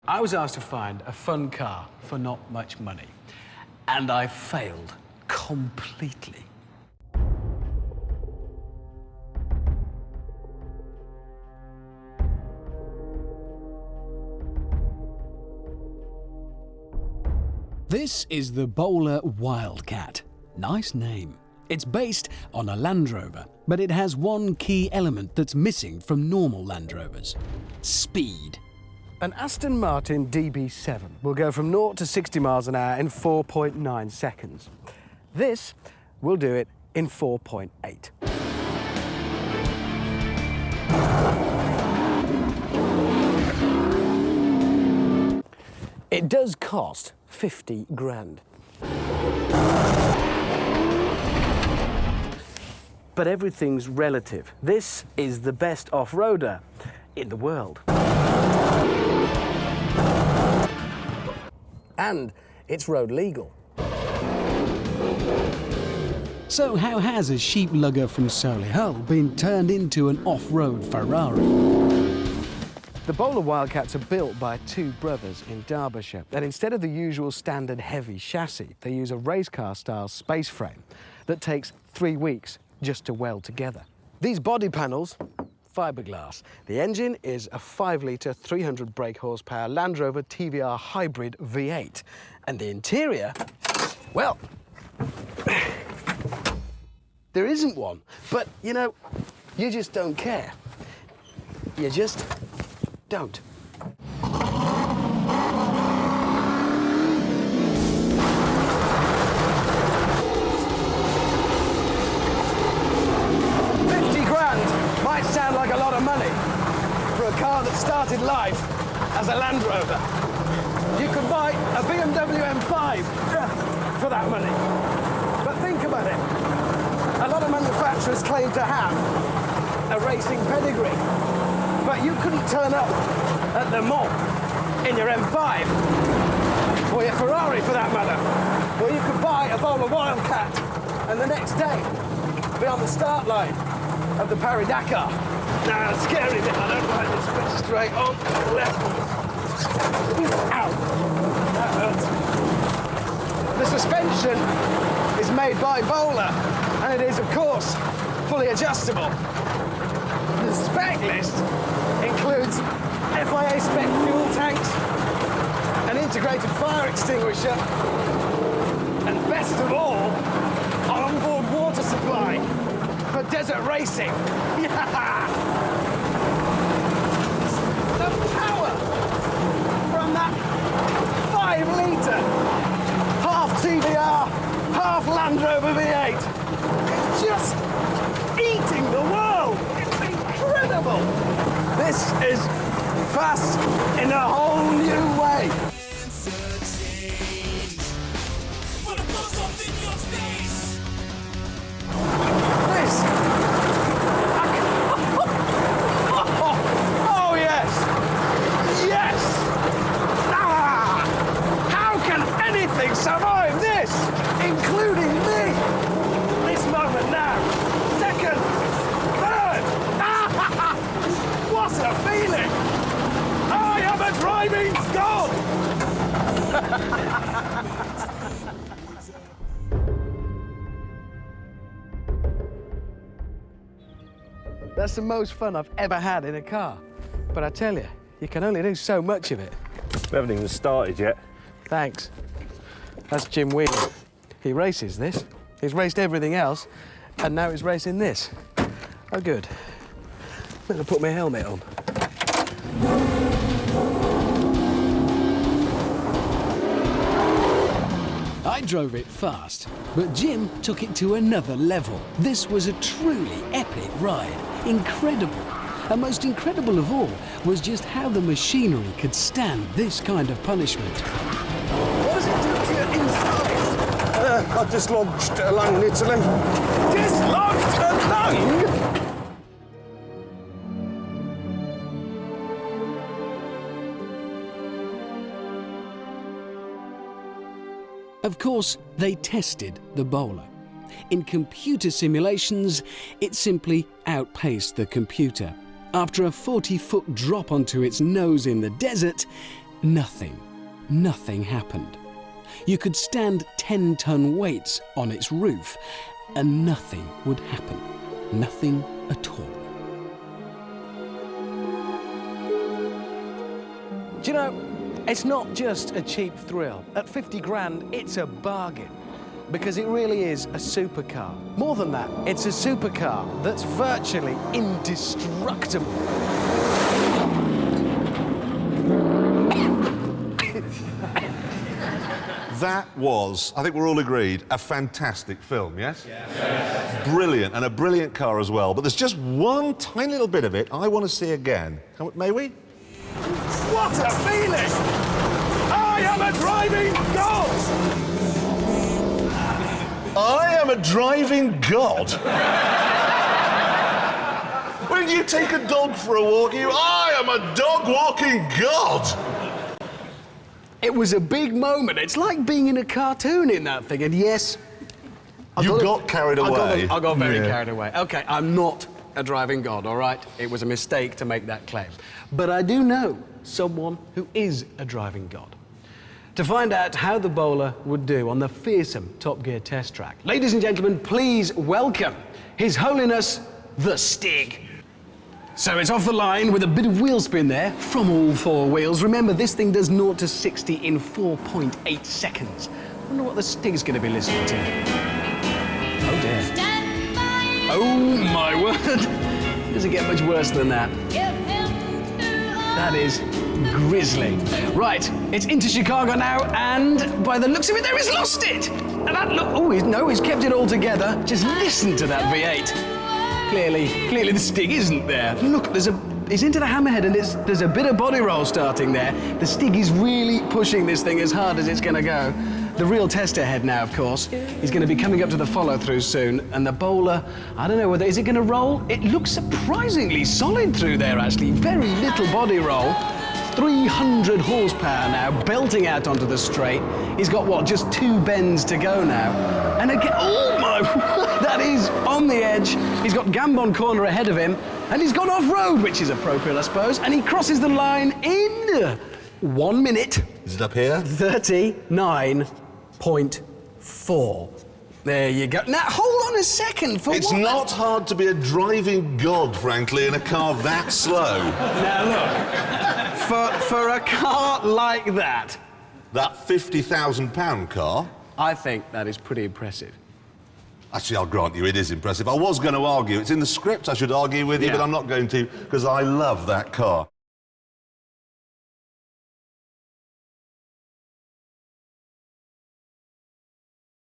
I was asked to find a fun car for not much money, and I failed completely. This is the Bowler Wildcat. Nice name. It's based on a Land Rover, but it has one key element that's missing from normal Land Rovers: speed. An Aston Martin DB7 will go from 0 to 60 miles an hour in 4.9 seconds. This will do it in 4.8. It does cost 50 grand. But everything's relative. This is the best off-roader in the world. And it's road legal. So how has a sheep lugger from Solihull been turned into an off-road Ferrari? The Bowler Wildcats are built by two brothers in Derbyshire, and instead of the usual standard heavy chassis, they use a race car style space frame that takes 3 weeks just to weld together. These body panels, fiberglass. The engine is a 5-litre, 300 brake horsepower Land Rover TVR hybrid V8. And the interior, well, there isn't one. But, you know, you just don't care. You just don't. Might sound like a lot of money for a car that started life as a Land Rover. You could buy a BMW M5 for that money. But think about it. A lot of manufacturers claim to have a racing pedigree, but you couldn't turn up at the mall in your M5 or your Ferrari for that matter. Or you could buy a Bowler Wildcat and the next day be on the start line of the Paris-Dakar. Now, the scary bit, I don't like this bit straight on, left. Ow, that hurts. The suspension is made by Bowler, and it is, of course, fully adjustable. The spec list includes FIA spec fuel tanks, an integrated fire extinguisher, and best of all, an onboard water supply for desert racing. Yeah! The power from that 5-litre, half TVR, half Land Rover V8. It's just eating the world. It's incredible. This is fast in a whole new way. Oh, yes! Yes! Ah! How can anything survive this? Including me! This moment now. Second! Third! Ah! What a feeling! I am a driving god! That's the most fun I've ever had in a car. But I tell you, you can only do so much of it. We haven't even started yet. Thanks. That's Jim Wheeler. He races this. He's raced everything else, and now he's racing this. Oh, good. I'm gonna put my helmet on. I drove it fast, but Jim took it to another level. This was a truly epic ride. Incredible. And most incredible of all was just how the machinery could stand this kind of punishment. What does it do to your insides? I dislodged a lung in Italy. Dislodged a lung? Of course, they tested the Bowler. In computer simulations, it simply outpaced the computer. After a 40-foot drop onto its nose in the desert, Nothing happened. You could stand 10-ton weights on its roof and nothing would happen. Nothing at all. Do you know, it's not just a cheap thrill. At 50 grand, it's a bargain. Because it really is a supercar. More than that, it's a supercar that's virtually indestructible. That was, I think we're all agreed, a fantastic film, yes? Yes. Brilliant, and a brilliant car as well. But there's just one tiny little bit of it I want to see again. May we? What a feeling! I am a driving god! I am a driving god. When you take a dog for a walk, I am a dog-walking god. It was a big moment. It's like being in a cartoon in that thing. And yes, You got carried away. I got very carried away. OK, I'm not a driving god, all right? It was a mistake to make that claim. But I do know someone who is a driving god. To find out how the bowler would do on the fearsome Top Gear test track, ladies and gentlemen, please welcome His Holiness, the Stig. So it's off the line with a bit of wheel spin there from all four wheels. Remember, this thing does 0 to 60 in 4.8 seconds. I wonder what the Stig's going to be listening to. Oh, dear. Oh, my word. Does it get much worse than that? That is grisly. Right, it's into Chicago now, and by the looks of it, there he's lost it. And that look, oh, he's kept it all together. Just listen to that V8. Clearly the Stig isn't there. Look, he's into the hammerhead, and there's a bit of body roll starting there. The Stig is really pushing this thing as hard as it's going to go. The real test ahead now, of course. He's going to be coming up to the follow-through soon, and the bowler, I don't know whether, is it going to roll? It looks surprisingly solid through there, actually. Very little body roll. 300 horsepower now, belting out onto the straight. He's got, what, just 2 bends to go now. And again, oh my, that is on the edge. He's got Gambon Corner ahead of him, and he's gone off-road, which is appropriate, I suppose, and he crosses the line in 1 minute. Is it up here? 39.4. There you go. Now, hold on a second. It's not hard to be a driving god, frankly, in a car that slow. Now, look, for a car like that, That £50,000 car, I think that is pretty impressive. actually, I'll grant you, it is impressive. I was going to argue. It's in the script I should argue with you, Yeah. but I'm not going to, because I love that car.